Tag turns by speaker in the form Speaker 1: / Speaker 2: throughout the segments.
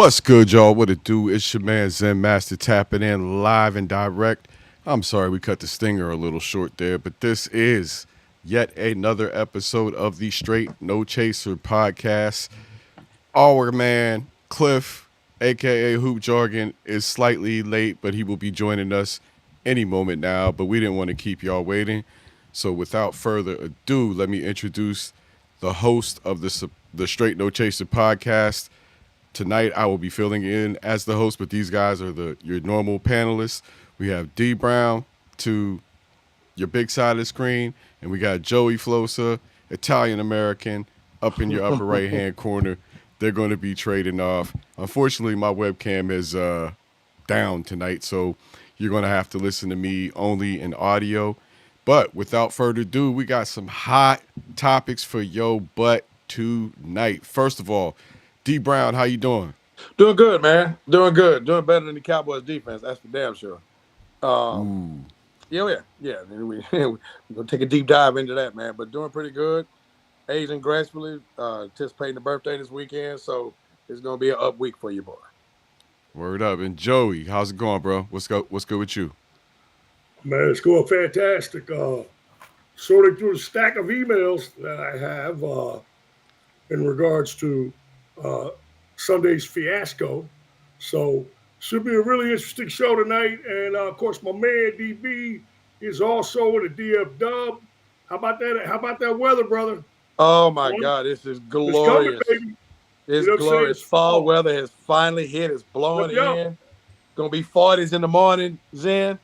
Speaker 1: What's good, y'all? What it do? It's your man Zen Master tapping in live and direct. I'm sorry we cut the stinger a little short there, but this is yet another episode of the Straight No Chaser podcast. Our man Cliff, aka Hoop Jargon, is slightly late, but he will be joining us any moment now. But we didn't want to keep y'all waiting, so without further ado, let me introduce the host of the Straight No Chaser podcast. Tonight, I will be filling in as the host, but these guys are your normal panelists. We have D Brown to your big side of the screen, and we got Joey Flosa, Italian American, up in your upper right hand corner. They're going to be trading off. Unfortunately, my webcam is down tonight, so you're going to have to listen to me only in audio. But without further ado, we got some hot topics for yo butt tonight. First of all, D Brown, how you doing?
Speaker 2: Doing good, man. Doing good. Doing better than the Cowboys defense. That's for damn sure. Yeah. We're gonna take a deep dive into that, man. But doing pretty good. Aging gracefully. Anticipating the birthday this weekend, so it's gonna be an up week for you, boy.
Speaker 1: Word up. And Joey, how's it going, bro? What's good with you?
Speaker 3: Man, it's going fantastic. Sorting through the stack of emails that I have in regards to Sunday's fiasco. So should be a really interesting show tonight. And of course, my man DB is also in the DF Dub. How about that? How about that weather, brother?
Speaker 2: Oh my God, this is glorious.
Speaker 3: It's coming, baby.
Speaker 2: It's glorious. Fall weather has finally hit. It's blowing in. Gonna be 40s in the morning, Zen.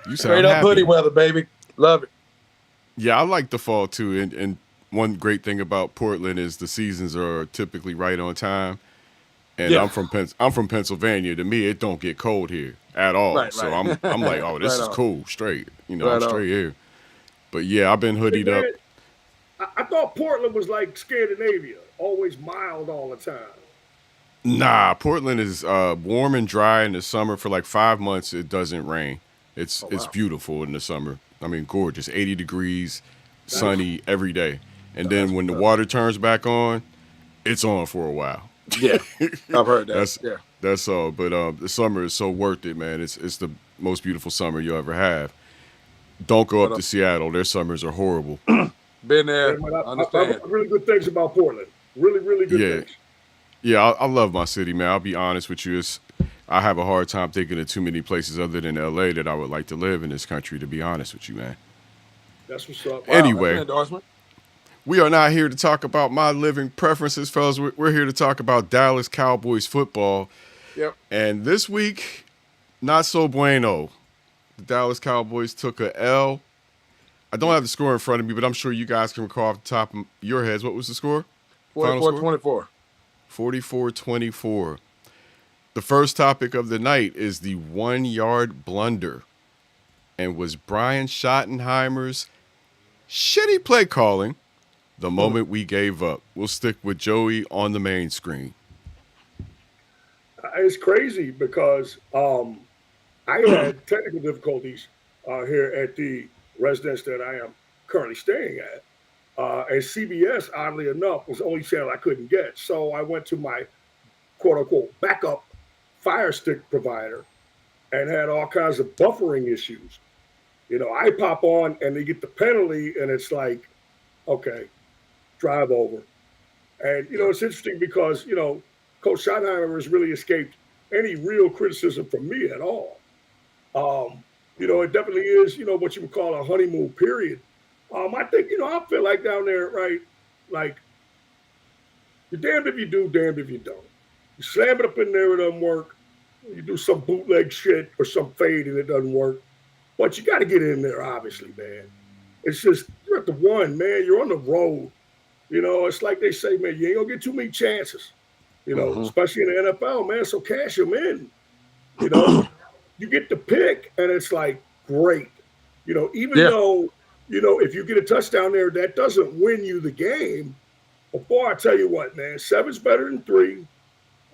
Speaker 1: You
Speaker 2: straight up hoodie weather, baby. Love it.
Speaker 1: Yeah, I like the fall too. And one great thing about Portland is the seasons are typically right on time. And I'm from Pennsylvania. To me, it don't get cold here at all.
Speaker 2: Right.
Speaker 1: So I'm like, oh, this is cool, straight. I'm straight here. But yeah, I've been hoodied up.
Speaker 3: I thought Portland was like Scandinavia, always mild all the time.
Speaker 1: Nah, Portland is warm and dry in the summer. For like 5 months, it doesn't rain. It's beautiful in the summer. I mean, gorgeous, 80 degrees, sunny every day. And then when the water turns back on, it's on for a while.
Speaker 2: Yeah, I've heard that.
Speaker 1: That's all. But the summer is so worth it, man. It's the most beautiful summer you'll ever have. Don't go up to Seattle. Their summers are horrible.
Speaker 2: Been there.
Speaker 3: I really good things about Portland. Really, really good things.
Speaker 1: Yeah, I love my city, man. I'll be honest with you. I have a hard time thinking of too many places other than L.A. that I would like to live in this country, to be honest with you, man.
Speaker 3: That's what's up.
Speaker 2: Wow,
Speaker 1: anyway, we are not here to talk about my living preferences, fellas. We're here to talk about Dallas Cowboys football.
Speaker 2: Yep.
Speaker 1: And this week, not so bueno. The Dallas Cowboys took a L. I don't have the score in front of me, but I'm sure you guys can recall off the top of your heads. What was the score?
Speaker 2: 44-24.
Speaker 1: 44-24. The first topic of the night is the 1-yard blunder. And was Brian Schottenheimer's shitty play calling the moment we gave up? We'll stick with Joey on the main screen.
Speaker 3: It's crazy because I had technical difficulties here at the residence that I am currently staying at. And CBS, oddly enough, was the only channel I couldn't get. So I went to my quote-unquote backup Fire Stick provider and had all kinds of buffering issues. I pop on and they get the penalty and it's like, okay, drive over. And, it's interesting because, Coach Schottenheimer has really escaped any real criticism from me at all. It definitely is, what you would call a honeymoon period. I think, I feel like down there, right, like, you're damned if you do, damned if you don't. You slam it up in there, it doesn't work. You do some bootleg shit or some fade and it doesn't work. But you got to get in there, obviously, man. It's just, you're at the one, man. You're on the road. It's like they say, man, you ain't going to get too many chances, especially in the NFL, man. So cash them in. You get the pick and it's like, great. Even though, if you get a touchdown there, that doesn't win you the game. But boy, I tell you what, man, 7's better than 3.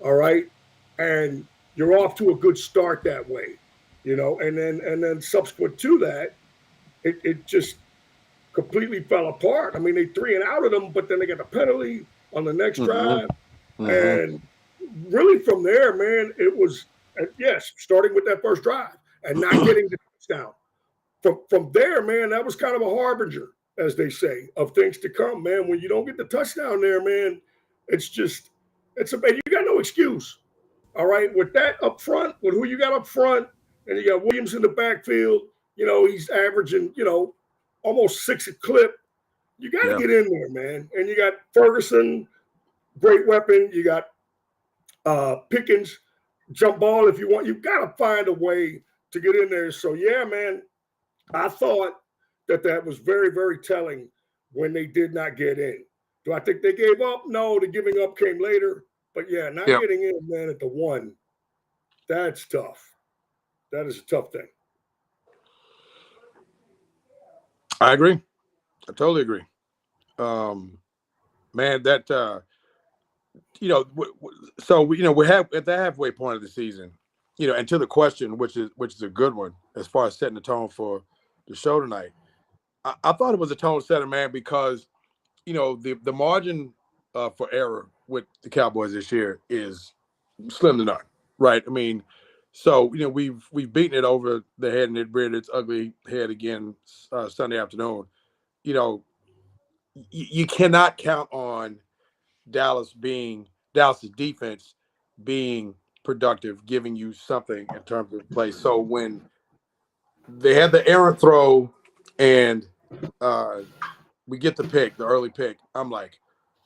Speaker 3: All right. And you're off to a good start that way, and then subsequent to that, it just completely fell apart. I mean, they 3 and out of them, but then they got a penalty on the next drive. And, really from there, man, it was yes, starting with that first drive and not getting the touchdown. From there, man, that was kind of a harbinger, as they say, of things to come, man. When you don't get the touchdown there, man, it's you got no excuse. All right, with that up front, with who you got up front, and you got Williams in the backfield, he's averaging, almost 6 a clip. You got to
Speaker 2: Yeah.
Speaker 3: get in there, man. And you got Ferguson, great weapon. You got Pickens, jump ball if you want. You've got to find a way to get in there. So, yeah, man, I thought that was very, very telling when they did not get in. Do I think they gave up? No, the giving up came later. But, yeah, not getting in, man, at the 1, that's tough. That is a tough thing.
Speaker 2: I agree. I totally agree. Man, that so we're at the halfway point of the season, and to the question, which is a good one as far as setting the tone for the show tonight. I thought it was a tone setter, man, because the margin for error with the Cowboys this year is slim to none, right? I mean, so we've beaten it over the head and it reared its ugly head again Sunday afternoon. You cannot count on Dallas's defense being productive, giving you something in terms of play. So when they had the errant throw and we get the early pick, I'm like,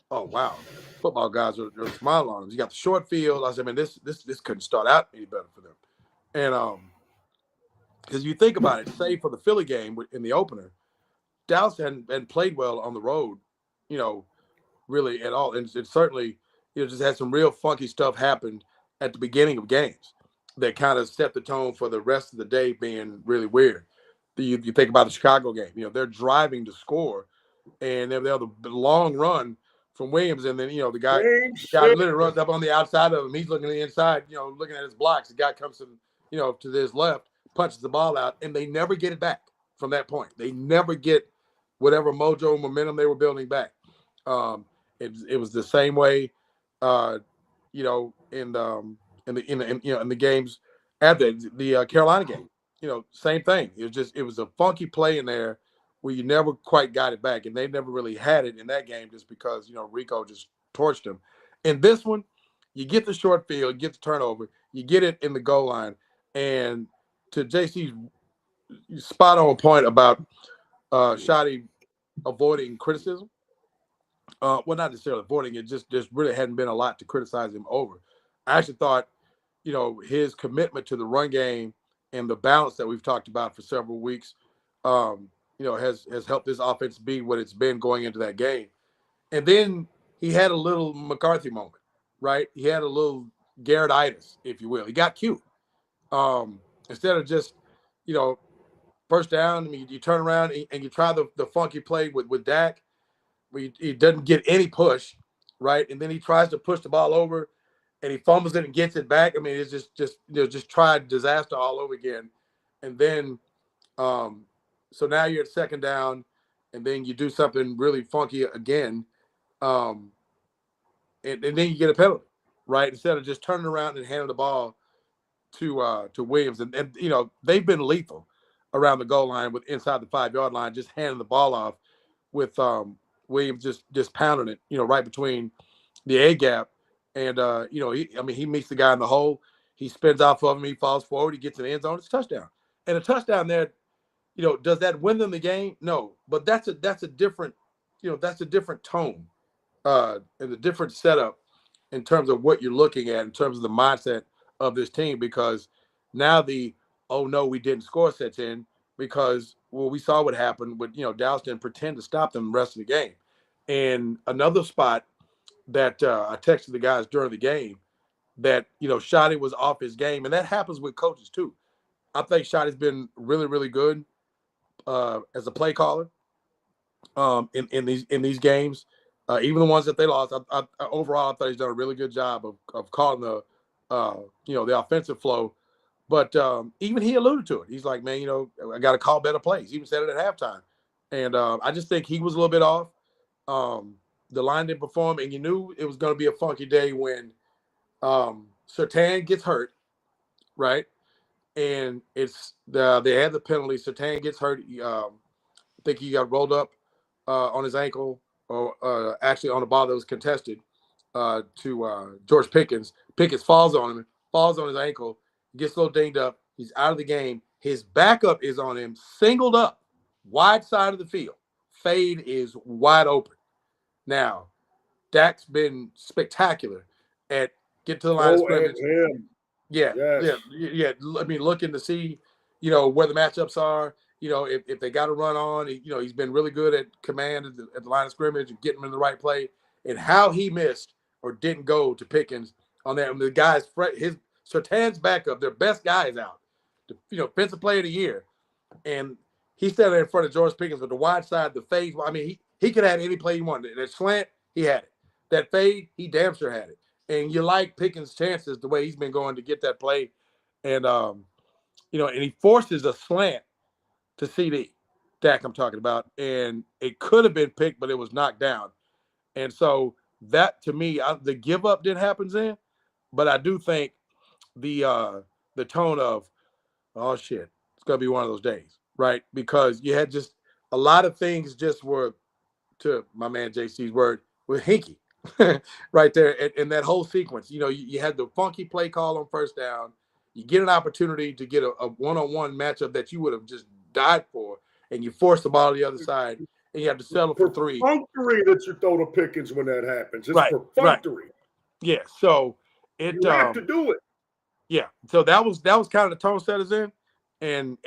Speaker 2: oh wow, football guys are smiling on them. You got the short field. I said, man, this couldn't start out any better for them. And because you think about it, save for the Philly game in the opener, Dallas hadn't played well on the road, really at all. And it certainly, just had some real funky stuff happen at the beginning of games that kind of set the tone for the rest of the day being really weird. You think about the Chicago game, they're driving to score, and they're the long run from Williams, and then the guy literally runs up on the outside of him. He's looking to the inside, looking at his blocks. The guy comes to his left, punches the ball out, and they never get it back from that point. They never get whatever mojo momentum they were building back. It was the same way, in the games after the Carolina game. Same thing. It was a funky play in there where you never quite got it back, and they never really had it in that game just because Rico just torched them. In this one, you get the short field, get the turnover, you get it in the goal line, and to JC's spot on point about Shotty avoiding criticism. Well, not necessarily avoiding it, just really hadn't been a lot to criticize him over. I actually thought, his commitment to the run game and the balance that we've talked about for several weeks, has helped this offense be what it's been going into that game. And then he had a little McCarthy moment, right? He had a little Garrett-itis, if you will. He got cute. Instead of just, first down, I mean, you turn around and you try the funky play with Dak. He doesn't get any push, right? And then he tries to push the ball over, and he fumbles it and gets it back. I mean, it's just tried disaster all over again. And then, so now you're at second down, and then you do something really funky again, and then you get a penalty, right? Instead of just turning around and handing the ball to Williams, and they've been lethal around the goal line with inside the 5-yard line, just handing the ball off with Williams just pounding it, right between the A gap, and he meets the guy in the hole, he spins off of him, he falls forward, he gets in the end zone, it's a touchdown, and a touchdown there. Does that win them the game? No, but that's a different, that's a different tone, and a different setup in terms of what you're looking at, in terms of the mindset of this team, because now oh no, we didn't score sets in, because we saw what happened with, Dallas didn't pretend to stop them the rest of the game. And another spot that I texted the guys during the game that, Shotty was off his game, and that happens with coaches too. I think Shotty's been really, really good as a play caller in these games, even the ones that they lost. Overall, I thought he's done a really good job of calling the offensive flow. But even he alluded to it. He's like, man, I got to call better plays. He even said it at halftime. And I just think he was a little bit off. The line didn't perform, and you knew it was going to be a funky day when Surtain gets hurt, right? And they had the penalty. Surtain gets hurt. I think he got rolled up on his ankle, or actually on the ball that was contested to George Pickens. Pickens falls on him, falls on his ankle, gets a little dinged up. He's out of the game. His backup is on him, singled up, wide side of the field. Fade is wide open. Now, Dak's been spectacular at get to the line of scrimmage. Yeah,
Speaker 3: yes.
Speaker 2: yeah. I mean, looking to see, where the matchups are. If they got to run on, he's been really good at command at the line of scrimmage and getting them in the right play. And how he missed or didn't go to Pickens on that. The guys, his Surtain's backup, their best guy is out. Defensive player of the year, and he's standing in front of George Pickens with the wide side, the fade. I mean, he could have any play he wanted. That slant, he had it. That fade, he damn sure had it. And you like Pickens' chances the way he's been going to get that play, and and he forces a slant to CD. Dak, I'm talking about, and it could have been picked, but it was knocked down. And so that, to me, the give up didn't happen then, but I do think the tone of, oh shit, it's gonna be one of those days, right? Because you had just a lot of things just were, to my man JC's word, were hinky right there in that whole sequence. You had the funky play call on first down. You get an opportunity to get a one-on-one matchup that you would have just died for, and you force the ball to the other side, and you have to settle for three.
Speaker 3: Perfunctory that you throw to Pickens when that happens. It's perfunctory.
Speaker 2: Right. Yeah, so you
Speaker 3: have to do it.
Speaker 2: Yeah, so that was kind of the tone setters in, and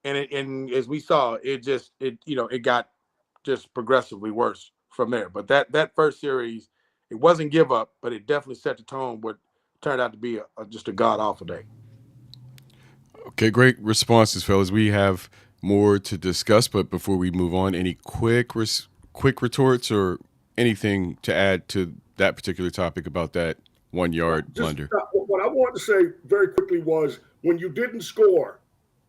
Speaker 2: as we saw, it got just progressively worse from there. But that first series, it wasn't give up, but it definitely set the tone. What turned out to be just a god awful day.
Speaker 1: Okay, great responses, fellas. We have more to discuss, but before we move on, any quick retorts or anything to add to that particular topic about that 1 yard blunder?
Speaker 3: What I wanted to say very quickly was, when you didn't score,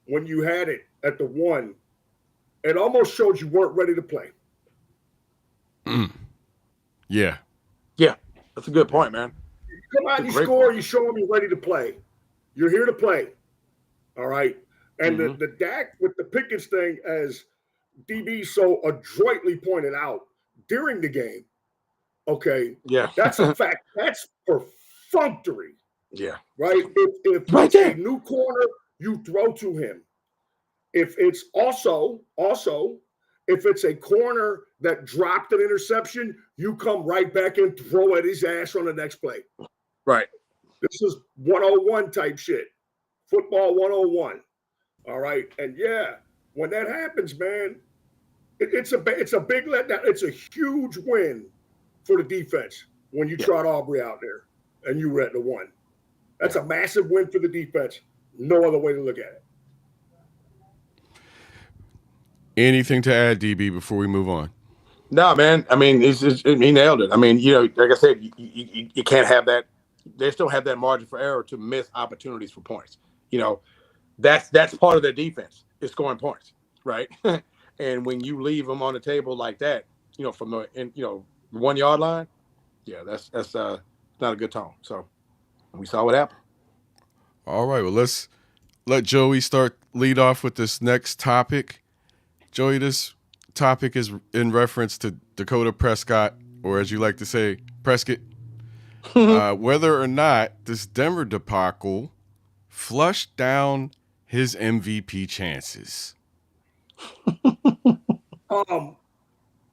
Speaker 3: when you had it at the 1, it almost showed you weren't ready to play.
Speaker 1: Yeah.
Speaker 2: Yeah, that's a good point, man.
Speaker 3: You come out and you score, you show them you're ready to play. You're here to play. All right. And the Dak with the Pickens thing, as DB so adroitly pointed out during the game, okay,
Speaker 2: yeah,
Speaker 3: that's a fact. That's perfunctory.
Speaker 2: Yeah.
Speaker 3: Right? If
Speaker 2: right
Speaker 3: it's a new corner, you throw to him. If it's also if it's a corner that dropped an interception, you come right back and throw at his ass on the next play.
Speaker 2: Right.
Speaker 3: This is 101 type shit. Football 101. All right. And yeah, when that happens, man, it's a big letdown. It's a huge win for the defense when you trot Aubrey out there and you were at the 1. That's a massive win for the defense. No other way to look at it.
Speaker 1: Anything to add, DB, before we move on?
Speaker 2: No, man. I mean, he nailed it. I mean, like I said, you can't have that. They still have that margin for error to miss opportunities for points. That's part of their defense is scoring points, right? And when you leave them on the table like that, from the 1 yard line, yeah, that's not a good tone. So we saw what happened.
Speaker 1: All right, well, let's let Joey lead off with this next topic. Joey, this topic is in reference to Dakota Prescott, or as you like to say, Prescott. Whether or not this Denver debacle flushed down his MVP chances.
Speaker 3: Hey,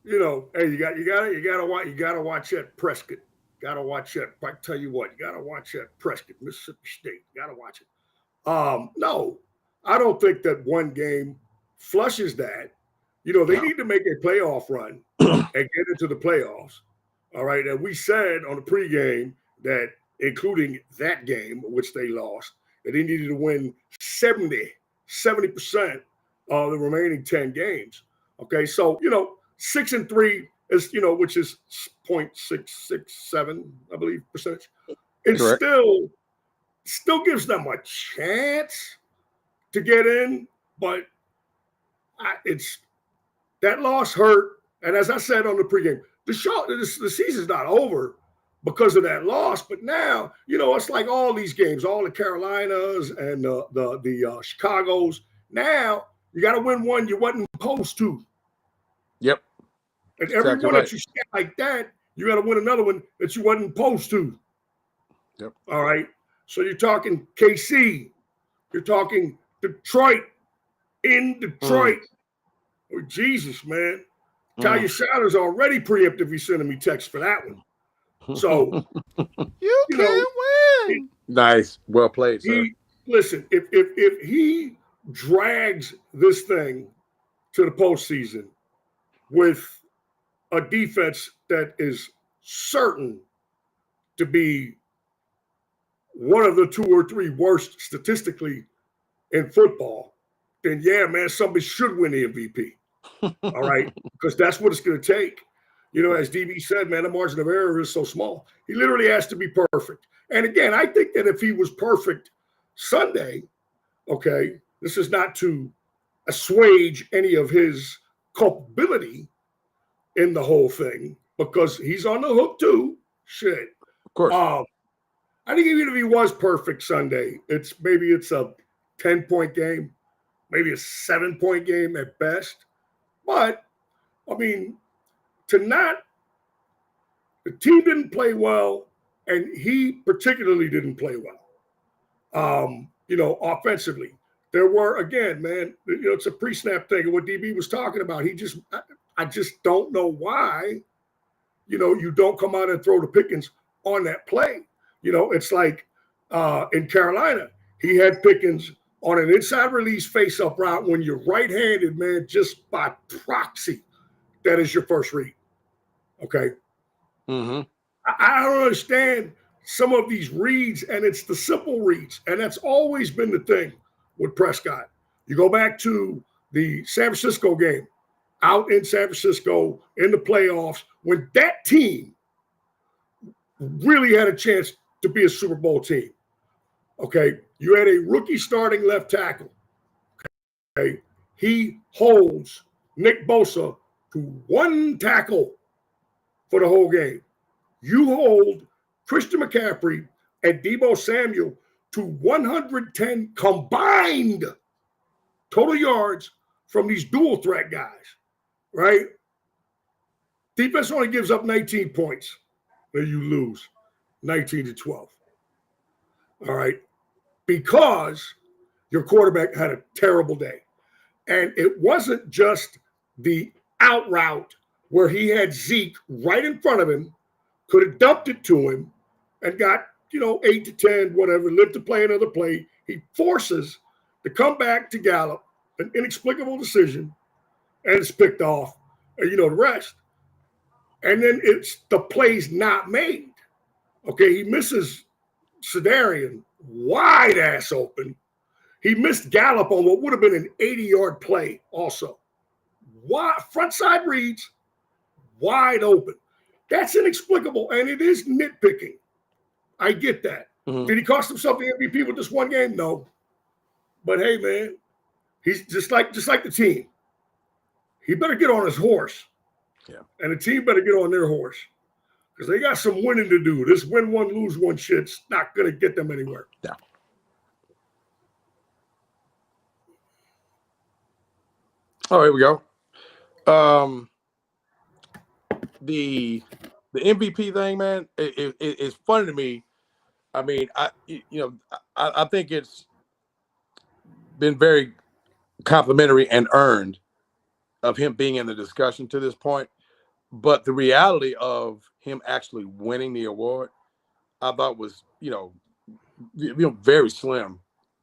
Speaker 3: you gotta watch that Prescott. Gotta watch that. I tell you what, you gotta watch that Prescott, Mississippi State. Gotta watch it. No, I don't think that one game flushes that. They need to make a playoff run and get into the playoffs. All right. And we said on the pregame that, including that game, which they lost, that they needed to win 70% of the remaining 10 games. Okay. So, 6-3 is, which is 0.667, I believe, percentage. It still gives them a chance to get in, but that loss hurt. And as I said on the pregame, the season's not over, because of that loss. But now, it's like all these games, all the Carolinas and the Chicagos. Now you got to win one you wasn't supposed to.
Speaker 2: Yep.
Speaker 3: And every one that you start like that, you got to win another one that you wasn't supposed to.
Speaker 2: Yep.
Speaker 3: All right. So you're talking KC, you're talking Detroit, in Detroit. Oh, Jesus, man. Talia Shadow's already preemptively sending me texts for that one. So
Speaker 1: you can't win.
Speaker 2: Nice. Well played, sir.
Speaker 3: Listen, if he drags this thing to the postseason with a defense that is certain to be one of the 2 or 3 worst statistically in football, then yeah, man, somebody should win the MVP. All right, because that's what it's going to take. As DB said, man, the margin of error is so small. He literally has to be perfect. And again, I think that if he was perfect Sunday, okay, this is not to assuage any of his culpability in the whole thing, because he's on the hook too. Shit.
Speaker 2: Of course.
Speaker 3: I think even if he was perfect Sunday, maybe it's a 10-point game, maybe a 7-point game at best. But, I mean, the team didn't play well, and he particularly didn't play well, offensively. There were, again, man, it's a pre-snap thing. And what DB was talking about, I just don't know why, you don't come out and throw the Pickens on that play. It's like in Carolina, he had Pickens on an inside release face-up route when you're right-handed, man, just by proxy, that is your first read. Okay?
Speaker 2: Mm-hmm.
Speaker 3: I don't understand some of these reads, and it's the simple reads, and that's always been the thing with Prescott. You go back to the San Francisco game, out in San Francisco in the playoffs, when that team really had a chance to be a Super Bowl team. Okay, you had a rookie starting left tackle. Okay, he holds Nick Bosa to 1 tackle for the whole game. You hold Christian McCaffrey and Deebo Samuel to 110 combined total yards from these dual threat guys, right? Defense only gives up 19 points, and you lose 19-12. All right, because your quarterback had a terrible day. And it wasn't just the out route where he had Zeke right in front of him, could have dumped it to him and got, 8 to 10, whatever, lived to play another play. He forces to come back to Gallup, an inexplicable decision, and it's picked off, and the rest. And then it's the play's not made. Okay, he misses Sedarian wide ass open. He missed Gallup on what would have been an 80-yard play also. Front side reads, wide open. That's inexplicable, and it is nitpicking. I get that. Mm-hmm. Did he cost himself the MVP with this one game? No. But hey, man, he's just like the team. He better get on his horse.
Speaker 2: Yeah.
Speaker 3: And the team better get on their horse, because they got some winning to do. This win one, lose one shit's not going to get them anywhere.
Speaker 2: Yeah. Oh, here we go. The MVP thing, man, it's funny to me. I mean, I think it's been very complimentary and earned of him being in the discussion to this point. But the reality of him actually winning the award, I thought was, very slim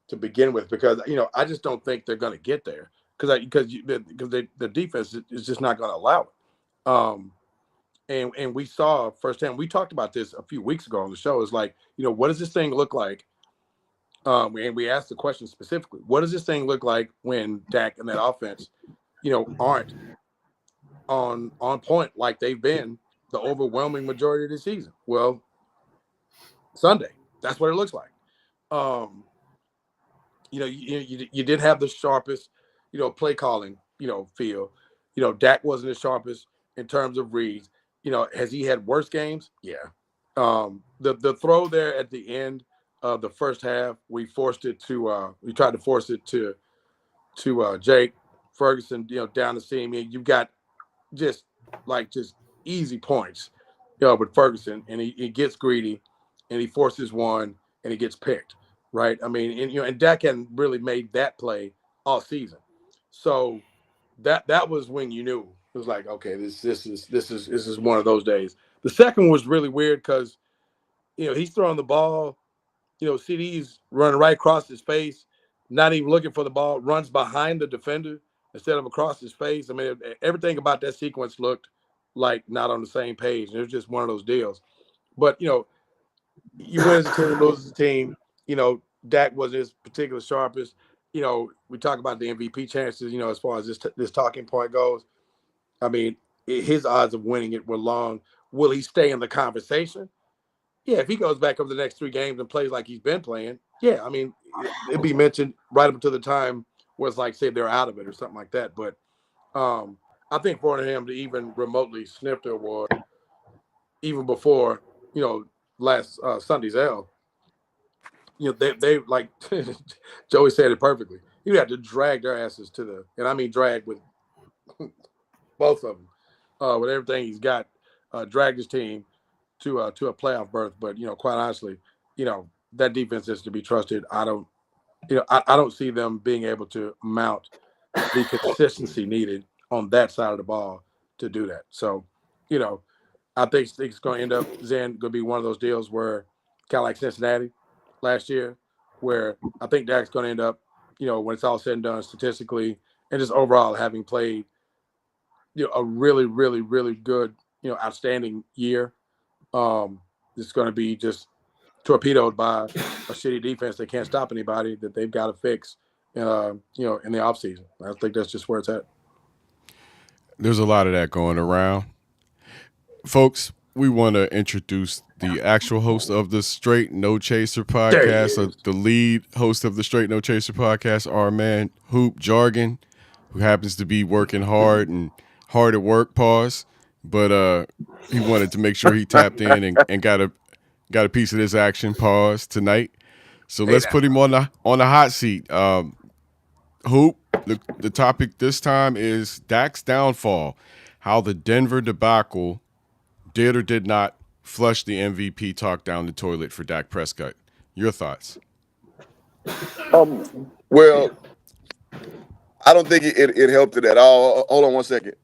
Speaker 2: to begin with, because, I just don't think they're going to get there because the defense is just not going to allow it. And we saw firsthand, we talked about this a few weeks ago on the show. It's like, what does this thing look like? And we asked the question specifically, what does this thing look like when Dak and that offense, aren't on point like they've been the overwhelming majority of the season? Well, Sunday, that's what it looks like. You did have the sharpest, play calling, feel. Dak wasn't the sharpest in terms of reads. Has he had worse games? Yeah. The throw there at the end of the first half, we tried to force it to Jake Ferguson, down the seam. And you've got just just easy points, with Ferguson, and he gets greedy, and he forces one, and he gets picked, right? I mean, and Dak hadn't really made that play all season, so that was when you knew it was like, okay, this is one of those days. The second was really weird because he's throwing the ball, CD's running right across his face, not even looking for the ball, runs behind the defender instead of across his face. I mean, everything about that sequence looked like not on the same page. It was just one of those deals. But, you win as a team, lose as a team. Dak wasn't his particular sharpest. We talk about the MVP chances, as far as this talking point goes. I mean, his odds of winning it were long. Will he stay in the conversation? Yeah, if he goes back over the next 3 games and plays like he's been playing, yeah, I mean, it'd be mentioned right up to the time where it's like, say, they're out of it or something like that. But I think for him to even remotely sniff the award, even before, last Sunday's L, they like Joey said it perfectly. You have to drag their asses and I mean drag with both of them, with everything he's got, drag his team to a playoff berth. But quite honestly, that defense is to be trusted. I don't see them being able to mount the consistency needed on that side of the ball to do that. So, I think it's going to end up, Zen, going to be one of those deals where kind of like Cincinnati last year, where I think Dak's going to end up, when it's all said and done statistically and just overall having played, a really, really, really good, outstanding year. It's going to be just torpedoed by a shitty defense that can't stop anybody that they've got to fix, in the offseason. I think that's just where it's at.
Speaker 1: There's a lot of that going around. Folks, we want to introduce the actual host of the Straight No Chaser podcast, the lead host of the Straight No Chaser podcast, our man Hoop Jargon, who happens to be working hard at work, pause. But he wanted to make sure he tapped in and got a piece of this action, pause, tonight. So let's put him on the hot seat. Hoop, the topic this time is Dak's downfall, how the Denver debacle did or did not flush the MVP talk down the toilet for Dak Prescott. Your thoughts?
Speaker 4: Well, I don't think it helped it at all. Hold on one second.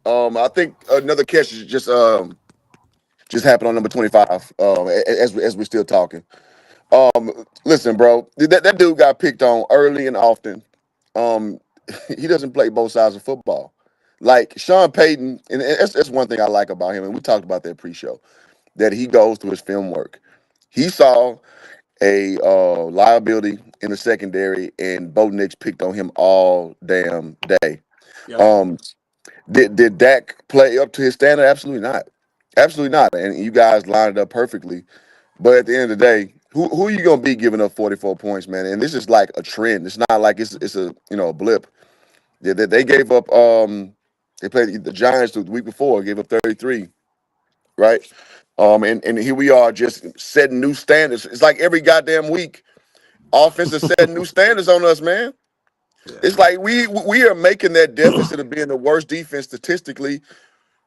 Speaker 4: I think another catch just happened on number 25. As we're still talking. Listen, bro, that dude got picked on early and often. He doesn't play both sides of football. Like Sean Payton, and that's one thing I like about him, and we talked about that pre-show, that he goes through his film work. He saw a liability in the secondary, and Bo Nix picked on him all damn day.
Speaker 2: Yep.
Speaker 4: Did Dak play up to his standard? Absolutely not. Absolutely not. And you guys lined it up perfectly. But at the end of the day, who are you gonna be giving up 44 points, man? And this is like a trend. It's not like it's a a blip. They gave up. They played the Giants the week before, gave up 33, right? And here we are just setting new standards. It's like every goddamn week, offense is setting new standards on us, man.
Speaker 2: Yeah.
Speaker 4: It's like we are making that deficit of being the worst defense statistically.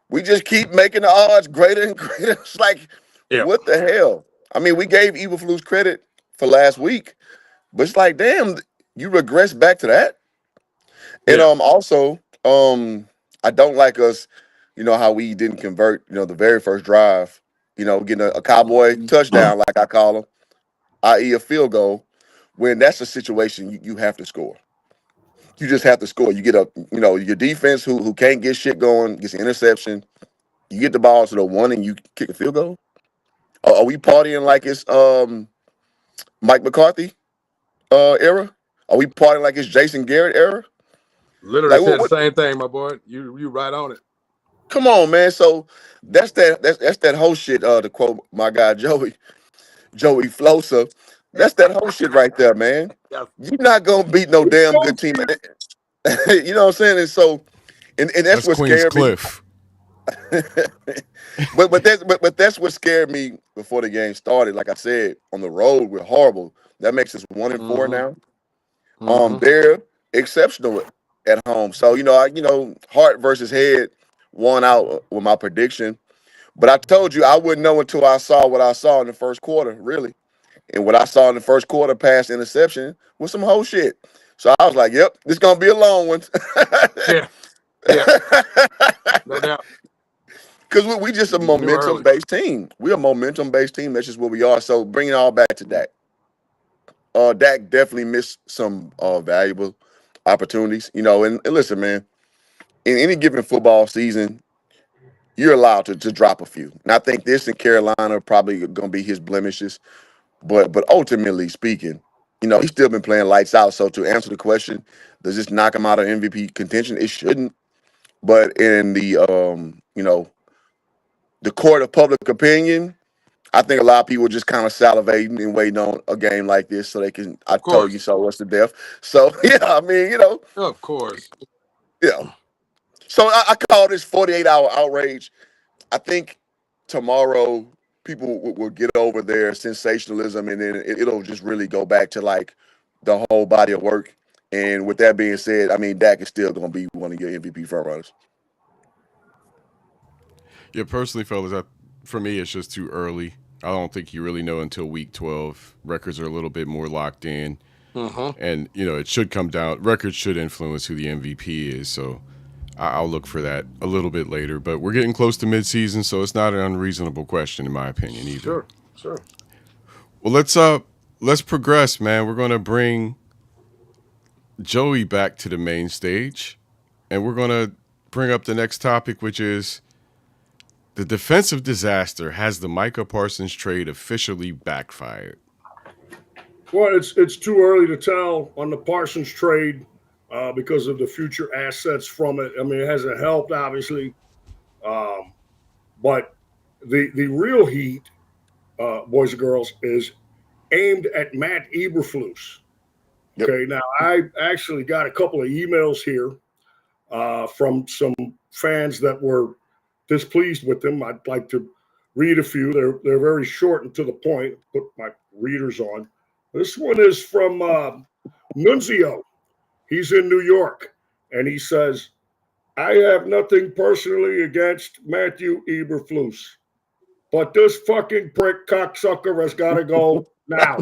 Speaker 4: We just keep making the odds greater and greater. It's like, what the hell? I mean, we gave Eberflus credit for last week, but it's like, damn, you regress back to that. And also, I don't like us, how we didn't convert, the very first drive, getting a Cowboy touchdown, like I call them, i.e. a field goal, when that's a situation you have to score. You just have to score. You get your defense who can't get shit going, gets an interception. You get the ball to the one and you kick a field goal. Are we partying like it's Mike McCarthy era? Are we partying like it's Jason Garrett era?
Speaker 2: Literally said the same thing, my boy. You right on it.
Speaker 4: Come on, man. So that's that whole shit. To quote my guy Joey Flosa, that's that whole shit right there, man.
Speaker 2: Yeah.
Speaker 4: You're not gonna beat no damn good team. You know what I'm saying? And so, and that's what
Speaker 1: Queen's
Speaker 4: scared me.
Speaker 1: Cliff.
Speaker 4: but that's what scared me before the game started. Like I said, on the road we're horrible. That makes us 1-4
Speaker 2: Mm-hmm.
Speaker 4: now.
Speaker 2: Mm-hmm.
Speaker 4: They're exceptional at home. So heart versus head won out with my prediction. But I told you I wouldn't know until I saw what I saw in the first quarter, really. And what I saw in the first quarter past interception was some whole shit. So I was like, "Yep, this gonna be a long one."
Speaker 2: Yeah. Yeah. No doubt.
Speaker 4: Because we just a
Speaker 2: You knew
Speaker 4: momentum
Speaker 2: early.
Speaker 4: based team. We're a momentum based team. That's just what we are. So bring it all back to Dak. Dak definitely missed some valuable opportunities. And listen, man, in any given football season, you're allowed to drop a few. And I think this in Carolina are probably going to be his blemishes. But ultimately speaking, he's still been playing lights out. So to answer the question, does this knock him out of MVP contention? It shouldn't. But in the court of public opinion, I think a lot of people just kind of salivating and waiting on a game like this so they can. I
Speaker 2: Of
Speaker 4: told you
Speaker 2: course.
Speaker 4: so. What's the death? So yeah, I mean,
Speaker 2: Of course.
Speaker 4: yeah. So I call this 48-hour outrage. I think tomorrow people will get over their sensationalism, and then it'll just really go back to like the whole body of work. And with that being said, I mean Dak is still going to be one of your MVP frontrunners.
Speaker 1: Yeah, personally, fellas, for me, it's just too early. I don't think you really know until week 12. Records are a little bit more locked in.
Speaker 2: Mm-hmm.
Speaker 1: And, it should come down. Records should influence who the MVP is. So I'll look for that a little bit later. But we're getting close to midseason, so it's not an unreasonable question, in my opinion, either.
Speaker 2: Sure. Sure.
Speaker 1: Well, let's progress, man. We're going to bring Joey back to the main stage. And we're going to bring up the next topic, which is the defensive disaster. Has the Micah Parsons trade officially backfired?
Speaker 3: Well, it's too early to tell on the Parsons trade because of the future assets from it. I mean, it hasn't helped, obviously, but the real heat, boys and girls, is aimed at Matt Eberflus.
Speaker 4: Yep.
Speaker 3: Okay, now I actually got a couple of emails here from some fans that were displeased with him. I'd like to read a few. They're very short and to the point. Put my readers on. This one is from Nunzio. He's in New York, and he says, "I have nothing personally against Matthew Eberflus, but this fucking prick cocksucker has got to go now.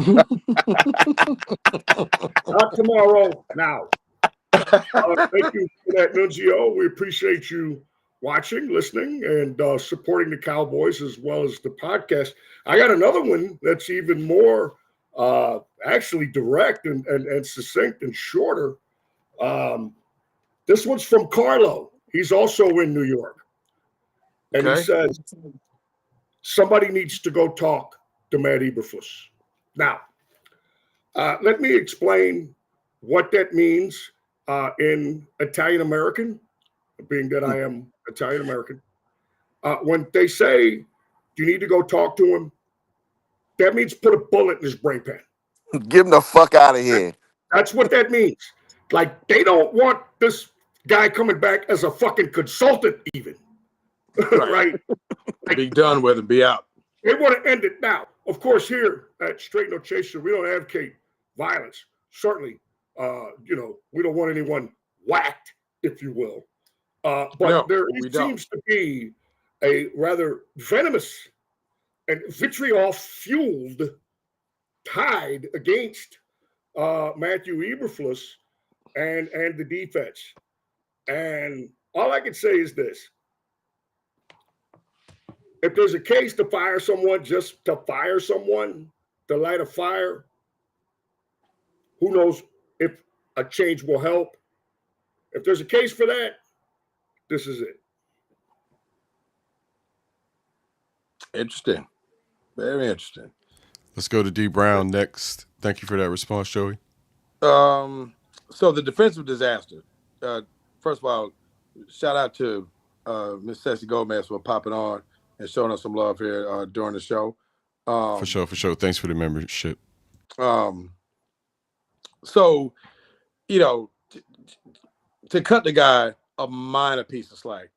Speaker 3: Not tomorrow, now." Thank you for that, Nunzio. We appreciate you watching, listening, and supporting the Cowboys as well as the podcast. I got another one that's even more actually direct and succinct and shorter. This one's from Carlo. He's also in New York. And he
Speaker 2: Okay.
Speaker 3: says, somebody needs to go talk to Matt Eberflus. Now, let me explain what that means in Italian American, being that I am Italian American. When they say you need to go talk to him, that means put a bullet in his brain pan.
Speaker 4: Get him the fuck out of here.
Speaker 3: That's what that means. Like, they don't want this guy coming back as a fucking consultant, even. Right?
Speaker 2: Be done with it. Be out.
Speaker 3: They want to end it now. Of course, here at Straight No Chaser, we don't advocate violence. Certainly, we don't want anyone whacked, if you will. But
Speaker 2: No,
Speaker 3: there
Speaker 2: we don't.
Speaker 3: seems to be a rather venomous and vitriol-fueled tide against Matthew Eberflus and the defense. And all I can say is this. If there's a case to fire someone, just to fire someone, to light a fire, who knows if a change will help. If there's a case for that, this is it.
Speaker 2: Interesting. Very interesting.
Speaker 1: Let's go to D Brown next. Thank you for that response, Joey.
Speaker 2: So the defensive disaster. First of all, shout out to Miss Ceci Gomez for popping on and showing us some love here during the show.
Speaker 1: For sure. Thanks for the membership.
Speaker 2: So, to cut the guy a minor piece of slack,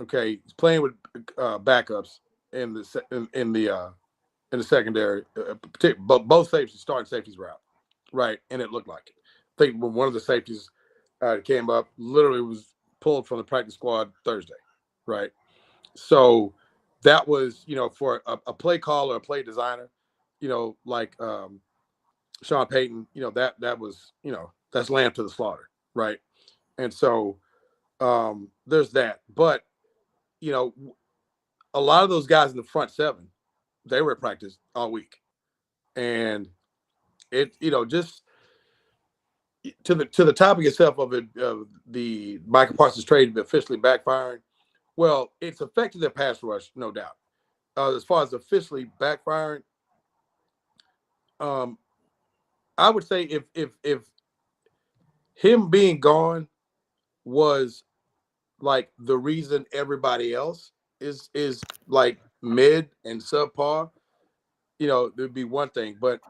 Speaker 2: Okay, he's playing with backups in the secondary. Both safeties, starting safeties were out, right? And it looked like it. I think one of the safeties came up, literally was pulled from the practice squad Thursday, right? So that was, for a play caller, a play designer, like Sean Payton, that was, that's lamb to the slaughter, right? And so there's that. But, a lot of those guys in the front seven, they were at practice all week. And it, just to the topic itself of it, the Michael Parsons trade officially backfiring. Well, it's affected their pass rush, no doubt. As far as officially backfiring, I would say if him being gone was like the reason everybody else is like mid and subpar, there'd be one thing. But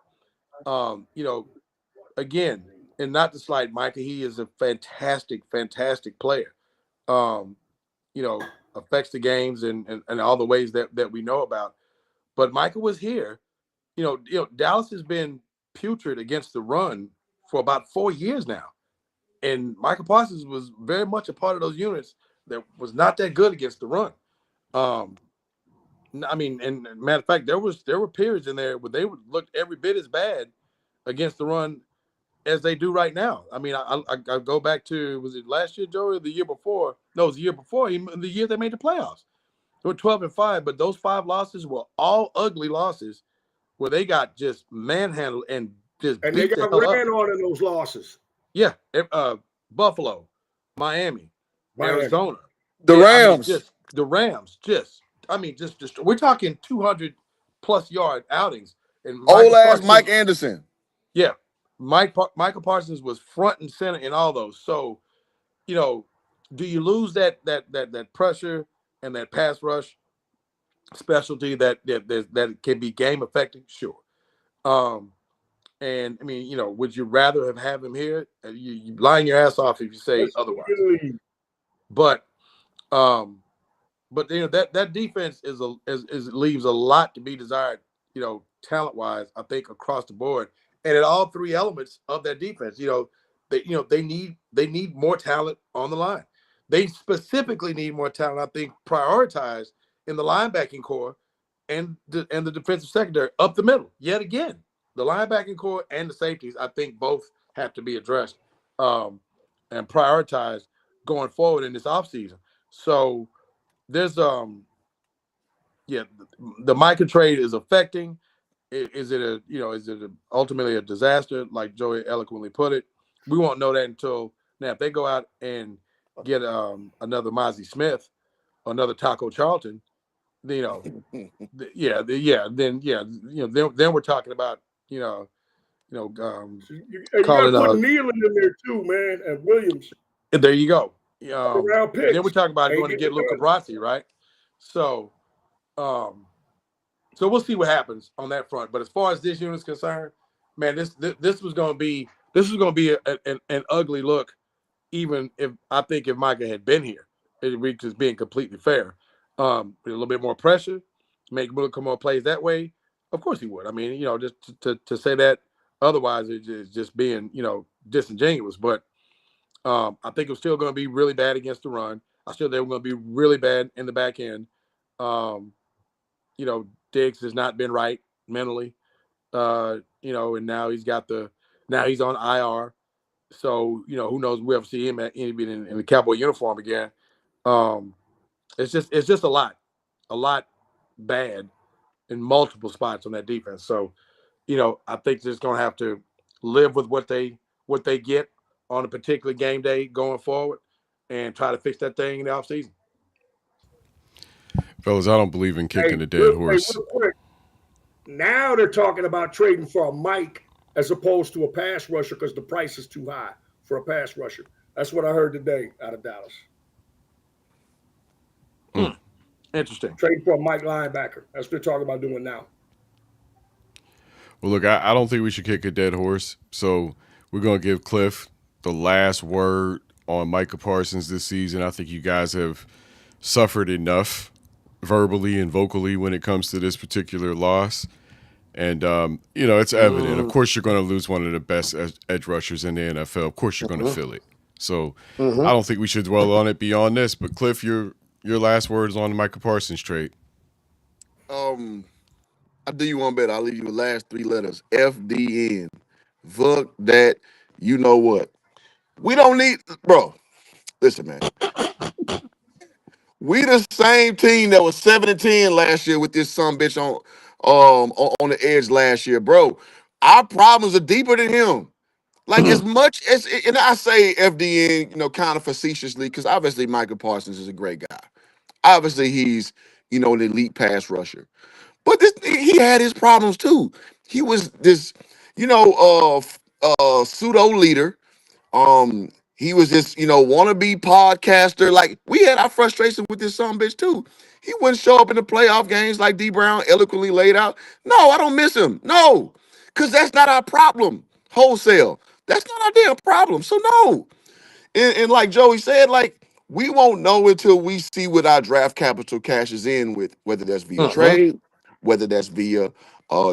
Speaker 2: again, and not to slight Micah, he is a fantastic, fantastic player. Um, affects the games and all the ways that we know about. But Micah was here. Dallas has been putrid against the run for about 4 years now. And Michael Parsons was very much a part of those units that was not that good against the run. I mean, and matter of fact, there were periods in there where they would look every bit as bad against the run as they do right now. I mean, I go back to, was it last year, Joey, or the year before? No, it was the year before. The year they made the playoffs. They were 12-5, but those 5 losses were all ugly losses where they got just manhandled and just
Speaker 3: and
Speaker 2: beat
Speaker 3: they got
Speaker 2: the hell
Speaker 3: ran
Speaker 2: up.
Speaker 3: on in those losses.
Speaker 2: Yeah, Buffalo, Miami, Arizona,
Speaker 4: the
Speaker 2: Rams.
Speaker 4: Rams.
Speaker 2: I mean, just the Rams. Just we're talking 200+ yard outings. And
Speaker 4: Old ass Mike Anderson.
Speaker 2: Yeah, Michael Parsons was front and center in all those. So, do you lose that pressure and that pass rush specialty that can be game affecting? Sure. And I mean, would you rather have him here? You lying your ass off if you say otherwise. But that defense is leaves a lot to be desired, talent wise. I think across the board, and at all 3 elements of that defense, they need more talent on the line. They specifically need more talent. I think prioritized in the linebacking core and the defensive secondary up the middle. Yet again, the linebacking core and the safeties, I think both have to be addressed and prioritized going forward in this offseason. So there's the Micah trade is affecting. Is it ultimately a disaster, like Joey eloquently put it? We won't know that until now. If they go out and get another Mozzie Smith or another Taco Charlton, then then we're talking about
Speaker 3: you got to put Nealon in there too, man, and Williams.
Speaker 2: There you go. Then we're talking about going to get Luca Brasi, right? So, so we'll see what happens on that front. But as far as this unit is concerned, man, this was going to be an ugly look, even if Micah had been here. We just being completely fair. With a little bit more pressure, make Mullica more plays that way. Of course he would. I mean, just to say that otherwise it's just being disingenuous. But I think it was still going to be really bad against the run. I still they were going to be really bad in the back end. Diggs has not been right mentally. And now he's on IR. So, who knows, we'll see him in the Cowboy uniform again. It's just a lot bad in multiple spots on that defense. So, I think they're just going to have to live with what they get on a particular game day going forward and try to fix that thing in the offseason.
Speaker 1: Fellas, I don't believe in kicking a dead horse.
Speaker 3: Real quick. Now they're talking about trading for a Mike as opposed to a pass rusher because the price is too high for a pass rusher. That's what I heard today out of Dallas.
Speaker 2: Interesting.
Speaker 3: Trading for a Mike linebacker. That's what they're talking about doing now.
Speaker 1: Well, look, I don't think we should kick a dead horse. So we're going to give Cliff the last word on Micah Parsons this season. I think you guys have suffered enough verbally and vocally when it comes to this particular loss. And, it's evident. Of course, you're going to lose one of the best edge rushers in the NFL. Of course, you're going to feel it. So I don't think we should dwell on it beyond this. But, Cliff, your last words on the Micah Parsons trade.
Speaker 4: I do you one better. I'll leave you the last 3 letters. FDN. Fuck that. You know what? We don't need, bro. Listen, man. We the same team that was 7-10 last year with this son bitch on the edge last year, bro. Our problems are deeper than him. Like as much as, and I say FDN, kind of facetiously, because obviously Michael Parsons is a great guy. Obviously he's, an elite pass rusher. But he had his problems too. He was this, pseudo leader. He was this, wannabe podcaster. Like we had our frustration with this son bitch too. He wouldn't show up in the playoff games like D Brown eloquently laid out. No, I don't miss him. No, because that's not our problem. Wholesale. That's not our damn problem. So no. And like Joey said, like we won't know until we see what our draft capital cashes in with, whether that's via trade, whether that's via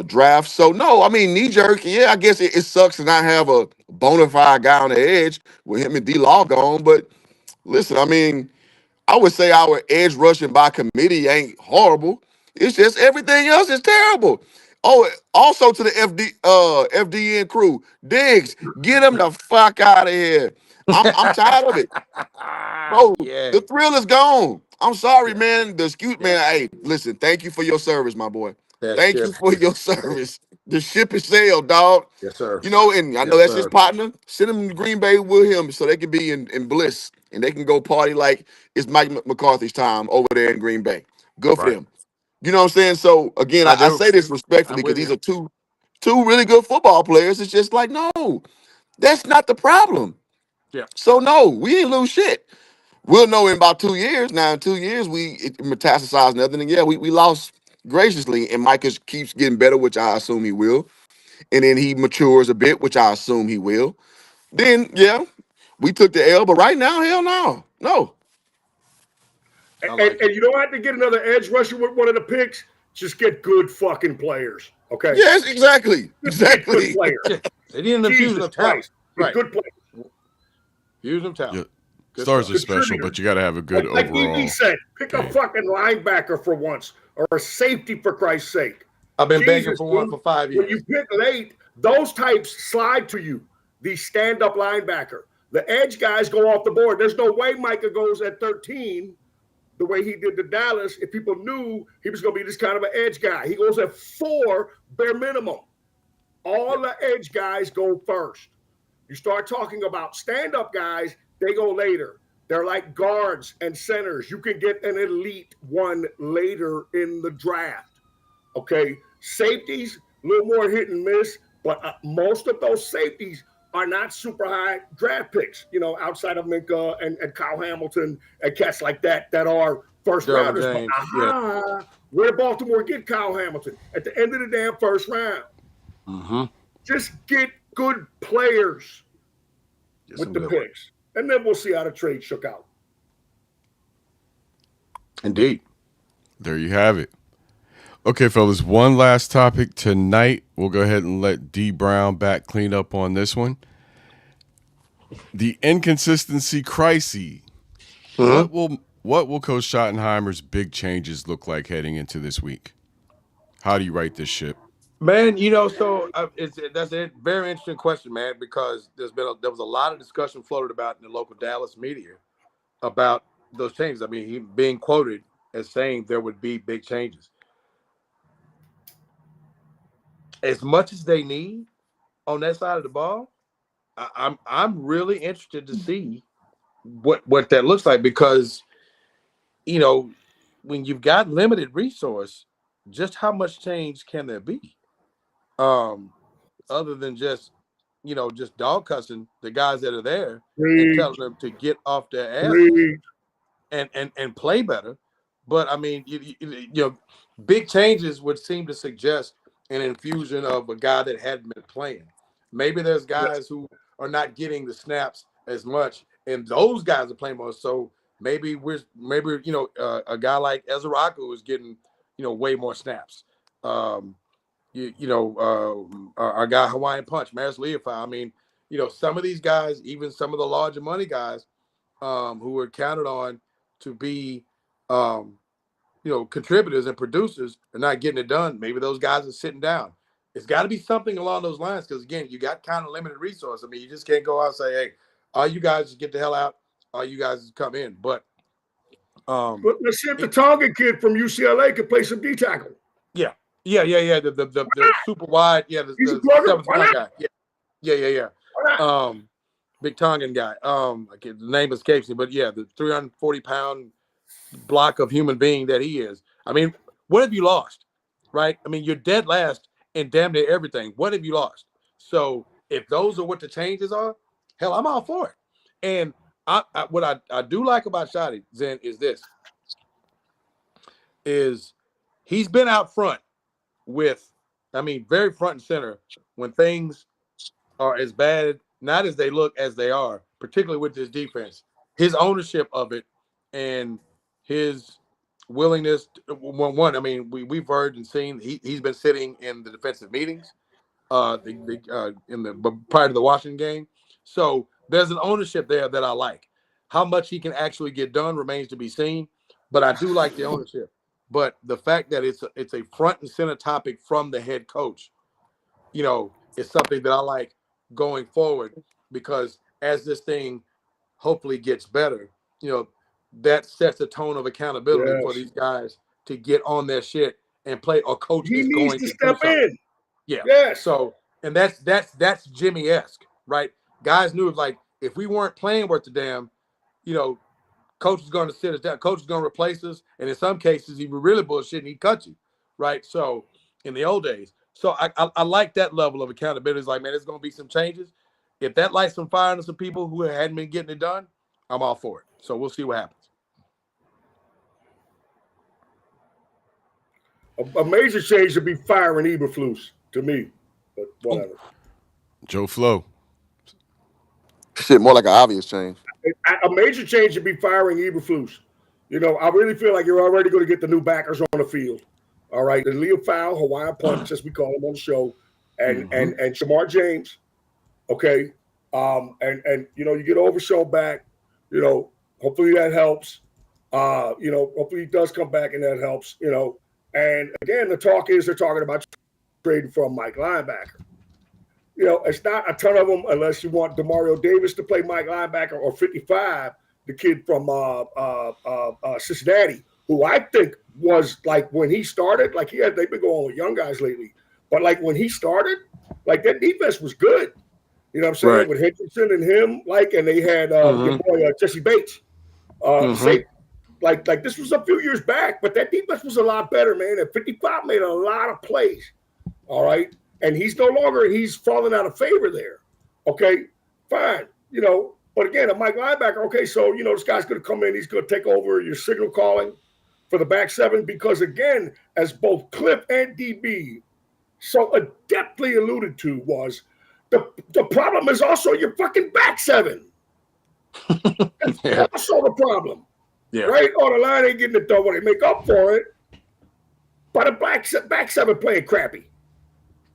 Speaker 4: draft. So no, I mean knee jerk. Yeah, I guess it sucks to not have a bona fide guy on the edge with him and D Law gone. But listen, I mean, I would say our edge rushing by committee ain't horrible. It's just everything else is terrible. Oh, also to the FDN crew, Diggs, get him the fuck out of here. I'm tired of it. Bro, the thrill is gone. I'm sorry, man. The excuse, man. Hey, listen, thank you for your service, my boy. Thank you for your service. The ship is sailed, dog.
Speaker 2: Yes, sir.
Speaker 4: And I know that's his partner. Send him to Green Bay with him so they can be in bliss and they can go party like it's Mike McCarthy's time over there in Green Bay. Good for them. You know what I'm saying? So again, I say this respectfully because these are two really good football players. It's just like, no, that's not the problem.
Speaker 2: Yeah.
Speaker 4: So no, we didn't lose shit. We'll know in about 2 years. Now in 2 years, it metastasized nothing. And yeah, we lost graciously. And Micah keeps getting better, which I assume he will. And then he matures a bit, which I assume he will. Then, yeah, we took the L. But right now, hell no. No.
Speaker 3: And you don't have to get another edge rusher with one of the picks. Just get good fucking players. Okay.
Speaker 4: Yes, exactly. Exactly.
Speaker 3: Good players.
Speaker 2: They didn't infuse of talent.
Speaker 3: Right. Good players.
Speaker 2: Use them talent.
Speaker 1: Yeah. Stars are special, but you got to have a good overall.
Speaker 3: Like he said, pick a fucking linebacker for once or a safety for Christ's sake.
Speaker 2: I've been begging for one for 5 years.
Speaker 3: When you pick late, those types slide to you. The stand-up linebacker. The edge guys go off the board. There's no way Micah goes at 13 the way he did to Dallas if people knew he was going to be this kind of an edge guy. He goes at 4 bare minimum. All the edge guys go first. You start talking about stand-up guys, they go later. They're like guards and centers. You can get an elite one later in the draft. Okay, safeties, a little more hit and miss, but most of those safeties are not super high draft picks, outside of Minka and Kyle Hamilton and cats like that are first rounders. But, where did Baltimore get Kyle Hamilton? At the end of the damn first round. Just get good players with the picks. And then we'll see how the trade shook out.
Speaker 2: Indeed.
Speaker 1: There you have it. Okay, fellas, one last topic tonight. We'll go ahead and let D Brown back clean up on this one. The inconsistency crisis. What will Coach Schottenheimer's big changes look like heading into this week? How do you right this ship?
Speaker 2: Man, so that's a very interesting question, man, because there was a lot of discussion floated about in the local Dallas media about those changes. I mean, he being quoted as saying there would be big changes. As much as they need on that side of the ball, I'm really interested to see what that looks like because, when you've got limited resource, just how much change can there be? Other than just dog cussing the guys that are there and telling them to get off their ass and play better. But I mean, big changes would seem to suggest an infusion of a guy that hadn't been playing. Maybe there's guys who are not getting the snaps as much, and those guys are playing more. So maybe a guy like Ezraku is getting way more snaps. Our guy Hawaiian Punch, Maris Leafau. I mean, some of these guys, even some of the larger money guys, who were counted on to be, contributors and producers, are not getting it done. Maybe those guys are sitting down. It's got to be something along those lines because, again, you got kind of limited resource. I mean, you just can't go out and say, hey, all you guys get the hell out, all you guys come in. But
Speaker 3: let's see if the Tongan kid from UCLA could play some D tackle.
Speaker 2: Yeah. The super wide, the 7'1" guy. Yeah. Big Tongan guy. The name escapes me, but yeah, the 340-pound block of human being that he is. I mean, what have you lost? Right? I mean, you're dead last in damn near everything. What have you lost? So if those are what the changes are, hell, I'm all for it. And what I do like about Shotty Zen is this: is he's been out front with, very front and center when things are as bad, not as they look as they are, particularly with this defense. His ownership of it and his willingness we've heard and seen he's been sitting in the defensive meetings prior to the Washington game. So there's an ownership there that I like. How much he can actually get done remains to be seen, but I do like the ownership. But the fact that it's a front and center topic from the head coach, is something that I like going forward, because as this thing hopefully gets better, that sets a tone of accountability for these guys to get on their shit and play. Or coach is going to step in. Yeah. Yes. So, and that's Jimmy-esque, right? Guys knew, like, if we weren't playing worth the damn, coach is going to sit us down. Coach is going to replace us. And in some cases, he really bullshitting, he'd cut you, right? So in the old days. So I like that level of accountability. It's like, man, there's going to be some changes. If that lights some fire into some people who hadn't been getting it done, I'm all for it. So we'll see what happens.
Speaker 3: A major change would be firing Eberflus to me, but whatever.
Speaker 1: Joe Flo.
Speaker 4: Shit, more like an obvious change.
Speaker 3: A major change would be firing Eberflus. I really feel like you're already going to get the new backers on the field. All right, the Leofau, Hawaiian Punch, as we call him on the show, and Shamar James. Okay, and you get Overshow back. Hopefully that helps. Hopefully he does come back and that helps. And again, the talk is they're talking about trading for a Mike linebacker. It's not a ton of them unless you want Demario Davis to play Mike linebacker, or 55, the kid from Cincinnati, who I think was, like, when he started, like, they've been going with young guys lately, but like when he started, like, that defense was good. You know what I'm saying? Right. With Henderson and him, and they had your boy Jesse Bates. Like this was a few years back, but that defense was a lot better, man. And 55 made a lot of plays. All right. And he's falling out of favor there. Okay, fine. But again, a Mike linebacker, okay, so this guy's gonna come in, he's gonna take over your signal calling for the back seven, because again, as both Cliff and DB so adeptly alluded to, was the problem is also your fucking back seven. That's also the problem. Yeah. Right? On the line ain't getting it done when they make up for it. But a back seven playing crappy.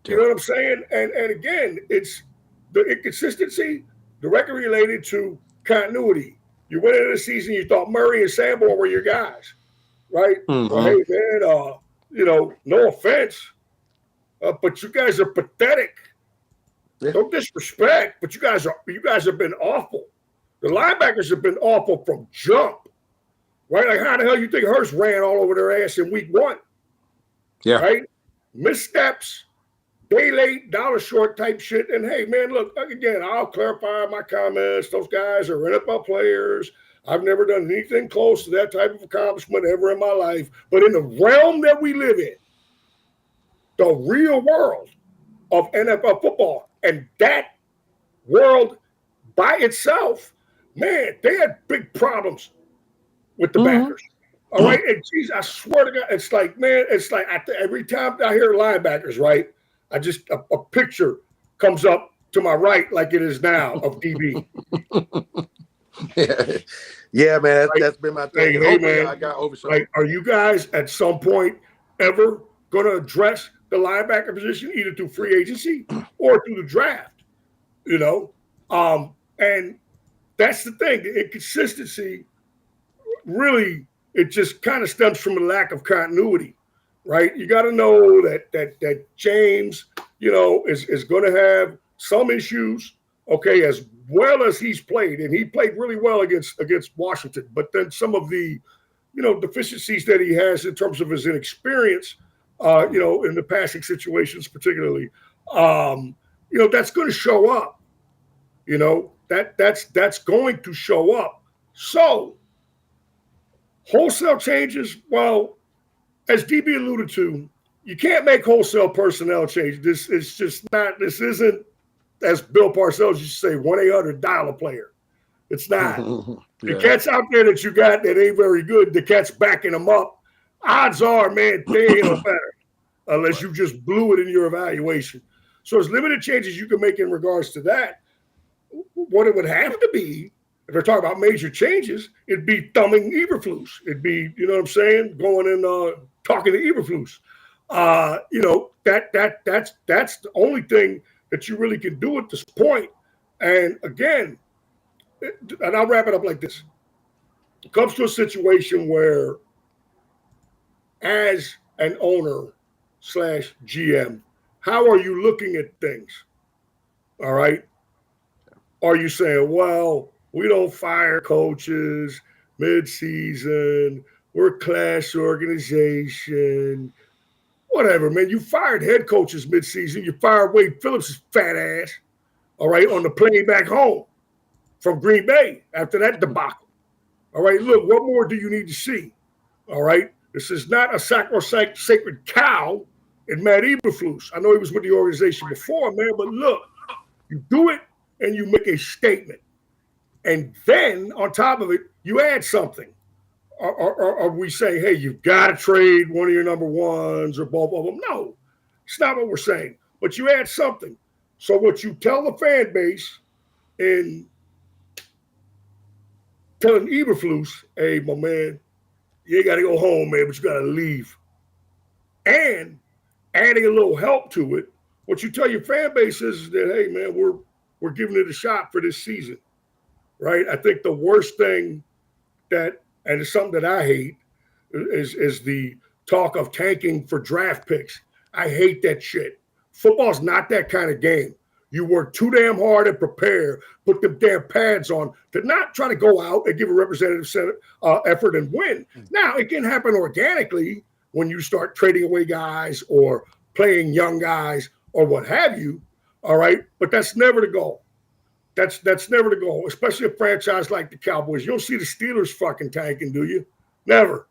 Speaker 3: You know what I'm saying? And again, it's the inconsistency directly related to continuity. You went into the season, you thought Murray and Sanborn were your guys, right? Well, hey, man, no offense, but you guys are pathetic. Yeah. Don't disrespect, but you guys have been awful. The linebackers have been awful from jump, right? Like, how the hell you think Hurst ran all over their ass in week 1? Yeah, right. Missteps, day late, dollar short type shit. And hey, man, look, again, I'll clarify my comments. Those guys are NFL players. I've never done anything close to that type of accomplishment ever in my life. But in the realm that we live in, the real world of NFL football, and that world by itself, man, they had big problems with the backers. All right. And geez, I swear to God, it's like, man, every time I hear linebackers, right, I just, a picture comes up to my right, like it is now, of DB.
Speaker 2: Yeah, man,
Speaker 3: Like
Speaker 2: that's been my thing,
Speaker 3: saying,
Speaker 2: and
Speaker 3: hey
Speaker 2: hopefully
Speaker 3: man,
Speaker 2: I got overshot.
Speaker 3: like, are you guys at some point ever going to address the linebacker position either through free agency or through the draft? You know, and that's the thing. The inconsistency really, it just kind of stems from a lack of continuity, right? You got to know that James, is going to have some issues, okay, as well as he's played, and he played really well against Washington. But then some of the deficiencies that he has in terms of his inexperience, in the passing situations, particularly, that's going to show up. That's going to show up. So wholesale changes, well, as DB alluded to, you can't make wholesale personnel change. This is just not. This isn't, as Bill Parcells used to say, 1-800 dial a player. It's not. The
Speaker 2: Yeah,
Speaker 3: cats out there that you got that ain't very good, the cats backing them up, odds are, man, they ain't no better unless
Speaker 2: right.
Speaker 3: you just blew it in your evaluation. So as limited changes you can make in regards to that. What it would have to be, if they're talking about major changes, it'd be thumbing Eberflus. It'd be, you know what I'm saying, going and talking to Eberflus. That's the only thing that you really can do at this point. And again, and I'll wrap it up like this: it comes to a situation where, as an owner slash GM, how are you looking at things? All right. Are you saying, well, we don't fire coaches mid-season, we're a class organization, whatever, man. You fired head coaches mid-season. You fired Wade Phillips' fat ass, all right, on the plane back home from Green Bay after that debacle. All right, look, what more do you need to see? All right, this is not a sacrosanct sacred cow in Matt Eberflus. I know he was with the organization before, man, but look, you do it and you make a statement. And then on top of it, you add something. Are we saying, hey, you've got to trade one of your number ones or both of them? No, it's not what we're saying. But you add something. So what you tell the fan base in telling Eberflus, hey, my man, you ain't got to go home, man, but you got to leave. And adding a little help to it, what you tell your fan base is that, hey, man, we're giving it a shot for this season, right? I think the worst thing that, and it's something that I hate, is the talk of tanking for draft picks. I hate that shit. Football's not that kind of game. You work too damn hard and prepare, put them damn pads on to not try to go out and give a representative effort and win. Now, it can happen organically when you start trading away guys or playing young guys or what have you, all right? But that's never the goal. That's never the goal, especially a franchise like the Cowboys. You don't see the Steelers fucking tanking, do you? Never.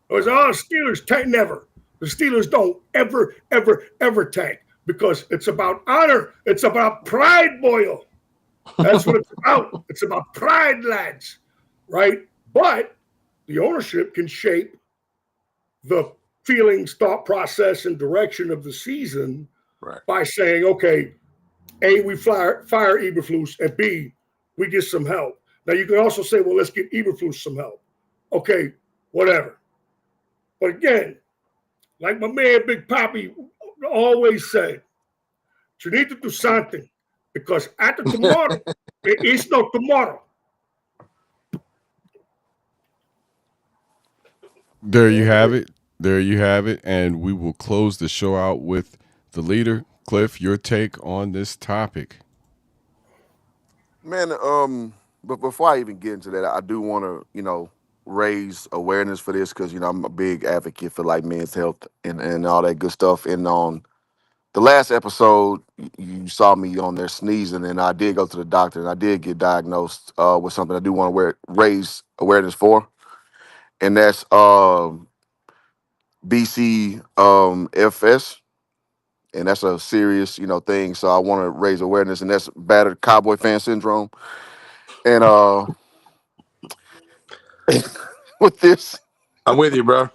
Speaker 3: It was, Steelers tank, never. The Steelers don't ever tank because it's about honor. It's about pride, Boyle. That's what it's about. It's about pride, lads, right? But the ownership can shape the feelings, thought process, and direction of the season
Speaker 2: Right.
Speaker 3: by saying, okay, A, we fire Eberflus, and B, we get some help. Now, you can also say, well, let's get Eberflus some help. Okay, whatever. But again, like my man Big Papi always said, you need to do something because after tomorrow, there is no tomorrow.
Speaker 1: There you
Speaker 2: Damn
Speaker 1: have
Speaker 2: straight.
Speaker 1: it. There you have it. And we will close the show out with the leader. Cliff, your take on this topic.
Speaker 4: Man, but before I even get into that, I do want to, raise awareness for this because I'm a big advocate for like men's health and all that good stuff. And on the last episode, you saw me on there sneezing, and I did go to the doctor, and I did get diagnosed with something I do want to raise awareness for, and that's BC FS, and that's a serious thing. So I want to raise awareness, and that's battered cowboy fan syndrome. And with this,
Speaker 2: I'm with you, bro.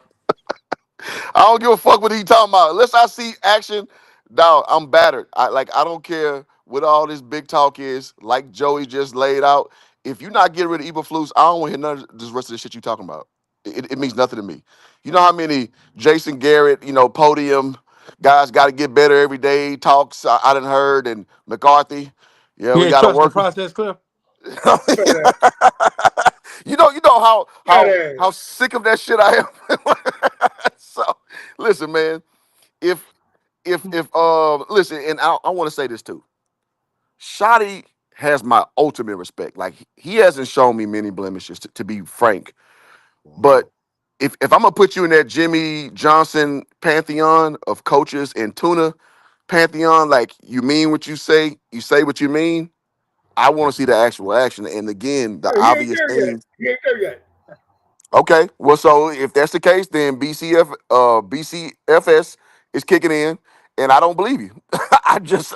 Speaker 4: I don't give a fuck what he talking about. Unless I see action, dog, I'm battered. I don't care what all this big talk is. Like Joey just laid out, if you're not getting rid of Eberflus, I don't want to hear none of this rest of the shit you talking about. It means nothing to me. You know how many Jason Garrett, podium guys got to get better every day talks I done heard, and McCarthy. Yeah,
Speaker 2: You
Speaker 4: we
Speaker 2: ain't
Speaker 4: got to
Speaker 2: trusting the
Speaker 4: work.
Speaker 2: process, Cliff?
Speaker 3: Fat ass.
Speaker 4: you know how
Speaker 3: Fat
Speaker 4: how
Speaker 3: ass.
Speaker 4: how sick of that shit I am. So listen, man. If listen, and I want to say this too. Shotty has my ultimate respect. Like he hasn't shown me many blemishes, to be frank. But if I'm gonna put you in that Jimmy Johnson pantheon of coaches and tuna pantheon, like you mean what you say what you mean. I want to see the actual action. And again, the
Speaker 3: Hey, he ain't
Speaker 4: obvious
Speaker 3: there yet.
Speaker 4: thing.
Speaker 3: He ain't there yet.
Speaker 4: Okay, well, so if that's the case, then BCFS is kicking in, and I don't believe you. I'm just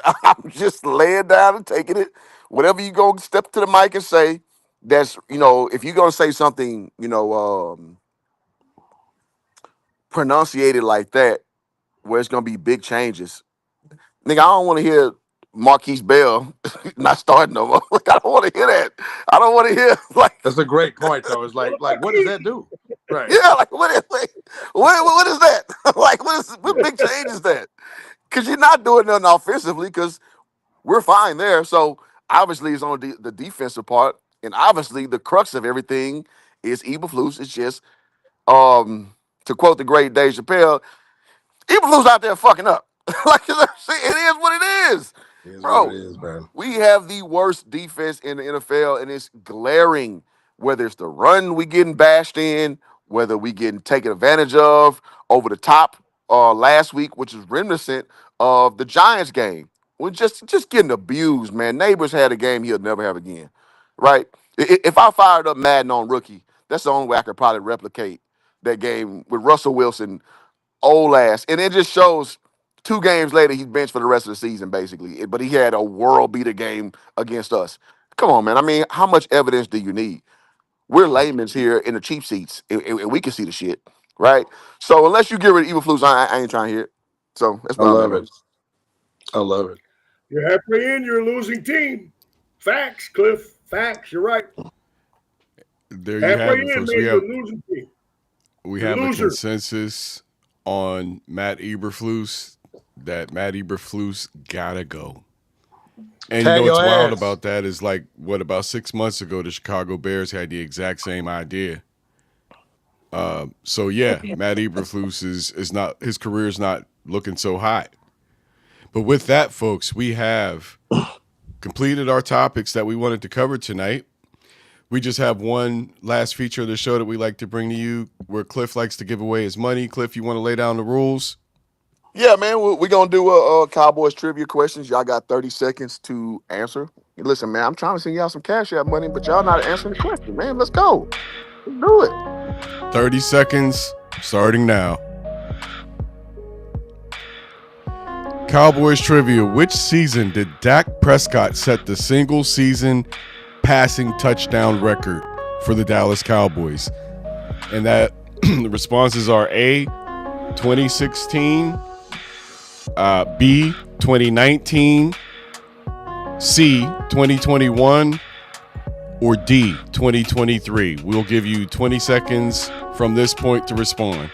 Speaker 4: laying down and taking it. Whatever you go step to the mic and say, that's if you're gonna say something, pronunciated like that, where it's gonna be big changes. Nigga, I don't want to hear Marquise Bell not starting no more. Like, I don't want to hear that. I don't want to hear like,
Speaker 2: That's a great point, though. It's like what does that do? Right.
Speaker 4: yeah, like what is that? Like, what big change is that? Because you're not doing nothing offensively. Because we're fine there. So obviously, it's on the defensive part, and obviously, the crux of everything is Eberflus. It's just to quote the great Dave Chappelle, Eberflus out there fucking up. Like, it is what it is,
Speaker 2: It is what it
Speaker 4: bro.
Speaker 2: is, man.
Speaker 4: We have the worst defense in the NFL, and it's glaring. Whether it's the run we getting bashed in, whether we getting taken advantage of over the top last week, which is reminiscent of the Giants game. We're just getting abused, man. Neighbors had a game he'll never have again, right? If I fired up Madden on rookie, that's the only way I could probably replicate that game with Russell Wilson, old ass. And it just shows 2 games later he's benched for the rest of the season, basically. But he had a world beater game against us. Come on, man. I mean, how much evidence do you need? We're layman's here in the cheap seats, and we can see the shit, right? So unless you get rid of Eberflus, I ain't trying to hear it. So that's
Speaker 2: I
Speaker 4: where I'm at,
Speaker 2: love
Speaker 4: man.
Speaker 2: it. I love it.
Speaker 3: You're halfway in. You're a losing team. Facts, Cliff. Facts. You're right.
Speaker 1: There you
Speaker 3: Halfway
Speaker 1: have
Speaker 3: in,
Speaker 1: it, folks.
Speaker 3: man. You're a losing team.
Speaker 1: We
Speaker 3: You're a
Speaker 1: have a
Speaker 3: loser.
Speaker 1: consensus on Matt Eberflus that Matt Eberflus gotta go. And
Speaker 2: Tag
Speaker 1: what's
Speaker 2: your
Speaker 1: wild
Speaker 2: ass.
Speaker 1: about that is about 6 months ago, the Chicago Bears had the exact same idea. So yeah, Matt Eberflus is not, his career is not looking so hot. But with that, folks, we have completed our topics that we wanted to cover tonight. We just have one last feature of the show that we like to bring to you, where Cliff likes to give away his money. Cliff, you want to lay down the rules?
Speaker 4: Yeah, man. We're going to do a Cowboys trivia questions. Y'all got 30 seconds to answer. Listen, man, I'm trying to send y'all some cash out money, but y'all not answering the question, man. Let's go. Let's do it.
Speaker 1: 30 seconds, starting now. Cowboys trivia. Which season did Dak Prescott set the single season passing touchdown record for the Dallas Cowboys? And that the responses are A, 2016, B, 2019, C, 2021, or D, 2023. We'll give you 20 seconds from this point to respond.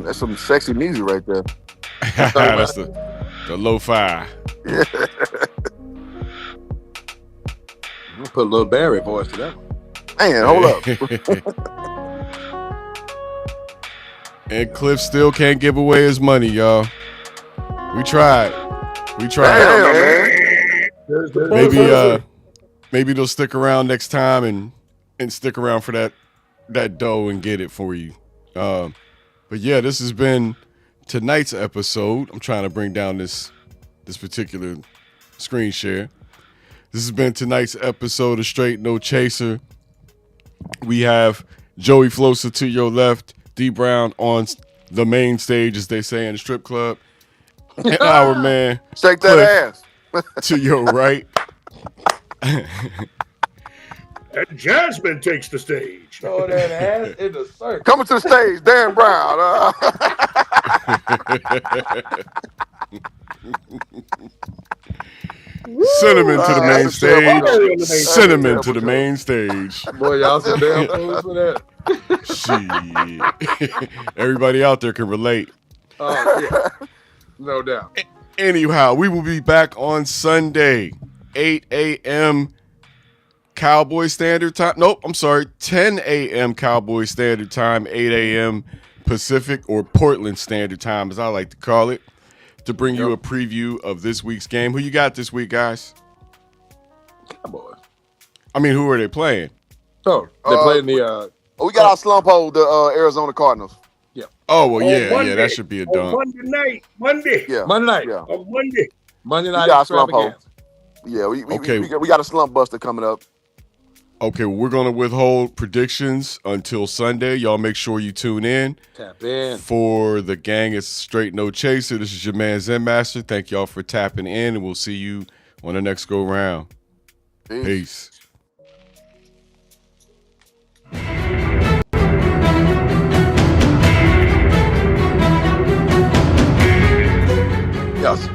Speaker 4: That's some sexy music right there.
Speaker 1: That's the lo-fi.
Speaker 4: Yeah.
Speaker 2: I'll put a little Barry voice to that one.
Speaker 4: Man, hold up.
Speaker 1: And Cliff still can't give away his money, y'all. We tried.
Speaker 4: Damn, man.
Speaker 3: There's the
Speaker 1: Maybe they'll stick around next time and stick around for that dough and get it for you. But yeah, this has been tonight's episode. I'm trying to bring down this particular screen share. This has been tonight's episode of Straight No Chaser. We have Joey Flosa to your left, D Brown on the main stage, as they say in the strip club, and our man
Speaker 4: Shake that
Speaker 1: Cliff
Speaker 4: ass.
Speaker 1: to your right.
Speaker 3: And Jasmine takes the stage.
Speaker 2: Throw that ass in the circle.
Speaker 4: Coming to the stage, Dan Brown.
Speaker 1: Send him into the main
Speaker 4: That's a terrible
Speaker 1: stage.
Speaker 3: joke.
Speaker 1: Send him
Speaker 4: That's a
Speaker 1: into the
Speaker 4: terrible
Speaker 1: main stage.
Speaker 2: Boy, y'all some damn fools for that.
Speaker 1: Shit. Everybody out there can relate.
Speaker 2: Oh, yeah. No doubt.
Speaker 1: Anyhow, we will be back on Sunday, 8 a.m. Cowboy Standard Time. Nope, I'm sorry, 10 a.m. Cowboy Standard Time, 8 a.m. Pacific or Portland Standard Time, as I like to call it, to bring you a preview of this week's game. Who you got this week, guys?
Speaker 2: Cowboys.
Speaker 1: I mean, who are they playing?
Speaker 2: Oh, they playing the.
Speaker 4: We got our slump hole, the Arizona Cardinals.
Speaker 2: Yeah.
Speaker 1: Oh, well, yeah,
Speaker 3: Monday,
Speaker 1: that should be a dump.
Speaker 3: Monday night. Monday.
Speaker 4: Yeah.
Speaker 2: Monday night.
Speaker 4: Yeah.
Speaker 3: On Monday.
Speaker 2: Monday
Speaker 4: We
Speaker 2: night
Speaker 4: got our slump hole.
Speaker 2: extravaganza.
Speaker 4: Yeah, we got a slump buster coming up.
Speaker 1: Okay, well, we're going to withhold predictions until Sunday. Y'all make sure you tune in.
Speaker 2: Tap in.
Speaker 1: For the gang, it's Straight No Chaser. This is your man Zen Master. Thank y'all for tapping in, and we'll see you on the next go round. Peace.
Speaker 4: Yes.